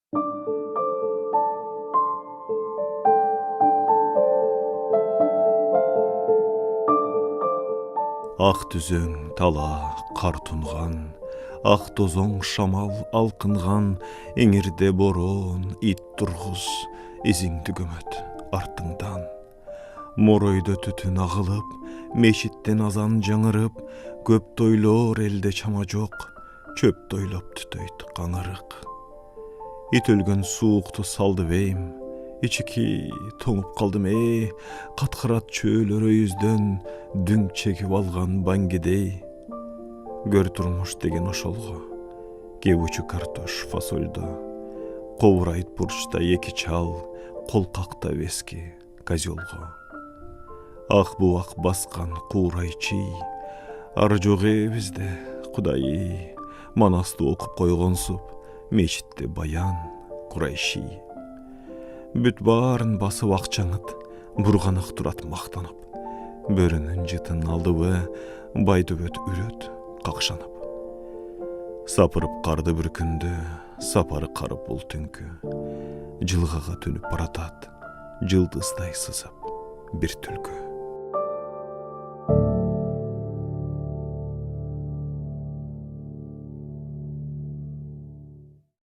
Ақ түзең тала қар тұнған, ақ тозоң шамал алқынған, еңірде борон ит тұрғыз, ізіңді көмөт артыңдан. Моройды түтін ағылып, мешіттен азан жаңырып, көп тойлор елде чама жоқ, чөп тойлап түтөйт қаңырық. Ит өлгөн суықты салды бейм, ичики тоңуп калдым каткырат чөөлөр өйүздөн дүң чегип алган баңгидей. Көр турмуш деген ошолго, кебучу картош фасольдо, ковурайт бурчта эки чал, колкакта вески козелго. Ак бубак баскан куурай чий, ар жок бизде, Кудай, манасты окуп койгонсуп, мечитте баян курайши. Бүт барын басып акчаңыт, бурганак турат мактанып, бөрүнүн жытын алдыбы, байдыбөт үрөт какшанып. Сапырып карды бір күндү, сапары карып бул түнкү, жылгага төнүп баратат, жылдыздай сызып бир түлкү.